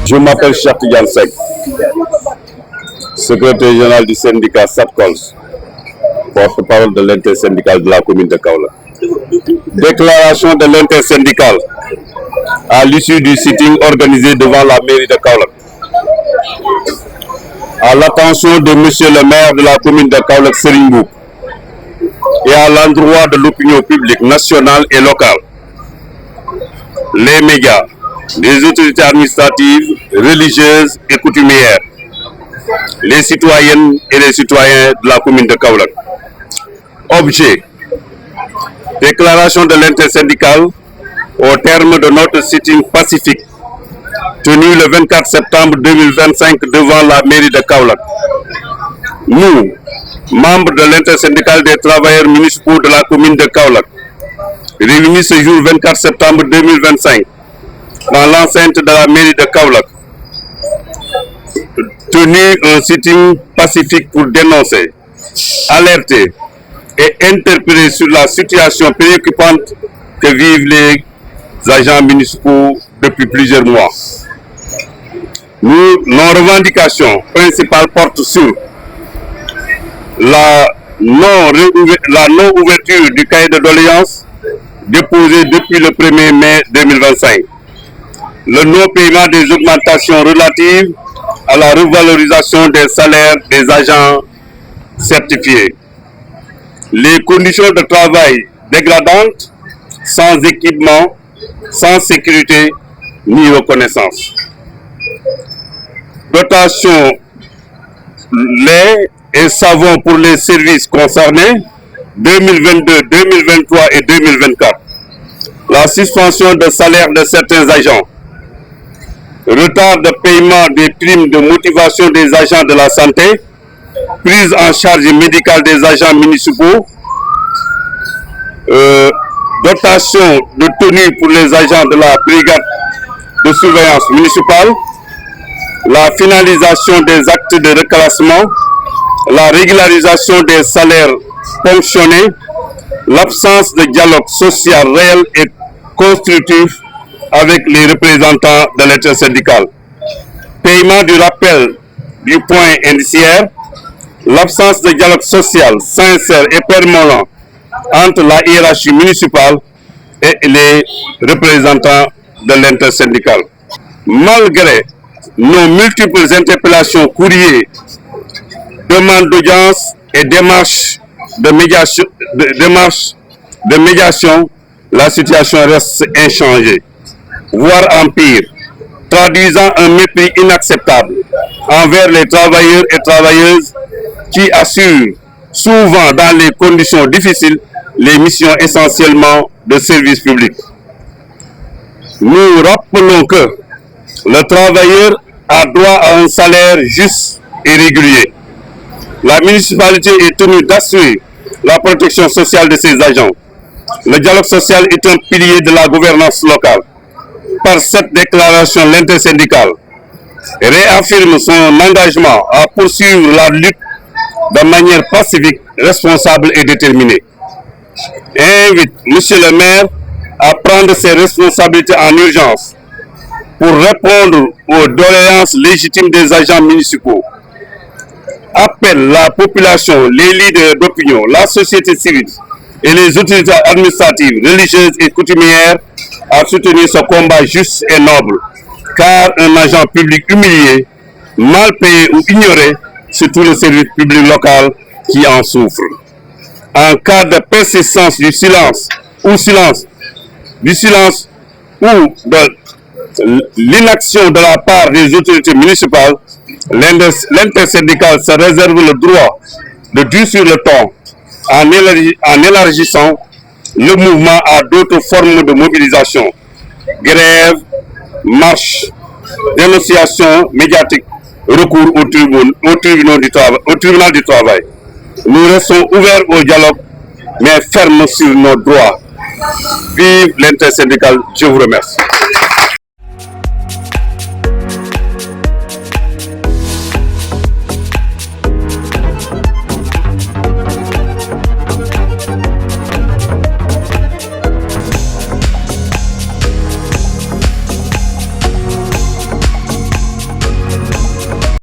Je m'appelle Cheikh Tidiane Seck, secrétaire général du syndicat SATCOLS, porte-parole de l'intersyndicale de la commune de Kaolack. Déclaration de l'intersyndicale à l'issue du sitting organisé devant la mairie de Kaolack. À l'attention de monsieur le maire de la commune de Kaolack, Serigne Mboup, et à l'endroit de l'opinion publique nationale et locale, les médias, les autorités administratives, religieuses et coutumières, les citoyennes et les citoyens de la commune de Kaolack. Objet: déclaration de l'intersyndicale au terme de notre sitting pacifique tenu le 24 septembre 2025 devant la mairie de Kaolack. Nous, membres de l'intersyndicale des travailleurs municipaux de la commune de Kaolack, réunis ce jour 24 septembre 2025 dans l'enceinte de la mairie de Kaolack, tenu un sitting pacifique pour dénoncer, alerter et interpeller sur la situation préoccupante que vivent les agents municipaux depuis plusieurs mois. Nos revendications principales portent sur la non-ouverture du cahier de doléances déposé depuis le 1er mai 2025, le non-paiement des augmentations relatives à la revalorisation des salaires des agents certifiés, les conditions de travail dégradantes, sans équipement, sans sécurité ni reconnaissance. Dotation lait et savon pour les services concernés 2022, 2023 et 2024. La suspension de salaire de certains agents. Retard de paiement des primes de motivation des agents de la santé. Prise en charge médicale des agents municipaux. Dotation de tenue pour les agents de la brigade de surveillance municipale. La finalisation des actes de reclassement, la régularisation des salaires ponctionnés, l'absence de dialogue social réel et constructif avec les représentants de l'intersyndicale, paiement du rappel du point indiciaire, l'absence de dialogue social sincère et permanent entre la hiérarchie municipale et les représentants de l'intersyndicale. Malgré nos multiples interpellations, courriers, demandes d'audience et démarches de médiation, la situation reste inchangée, voire empire, traduisant un mépris inacceptable envers les travailleurs et travailleuses qui assurent souvent dans les conditions difficiles les missions essentiellement de service public. Nous rappelons que le travailleur a droit à un salaire juste et régulier. La municipalité est tenue d'assurer la protection sociale de ses agents. Le dialogue social est un pilier de la gouvernance locale. Par cette déclaration, l'intersyndicale réaffirme son engagement à poursuivre la lutte de manière pacifique, responsable et déterminée. Et invite monsieur le maire à prendre ses responsabilités en urgence pour répondre aux doléances légitimes des agents municipaux. Appelle la population, les leaders d'opinion, la société civile et les autorités administratives, religieuses et coutumières à soutenir ce combat juste et noble, car un agent public humilié, mal payé ou ignoré, c'est tout le service public local qui en souffre. En cas de persistance du silence ou de l'inaction de la part des autorités municipales, l'intersyndicale se réserve le droit de durcir le ton en élargissant le mouvement à d'autres formes de mobilisation, grève, marche, dénonciation médiatique, recours au tribunal du travail. Nous restons ouverts au dialogue, mais fermes sur nos droits. Vive l'intersyndicale, je vous remercie.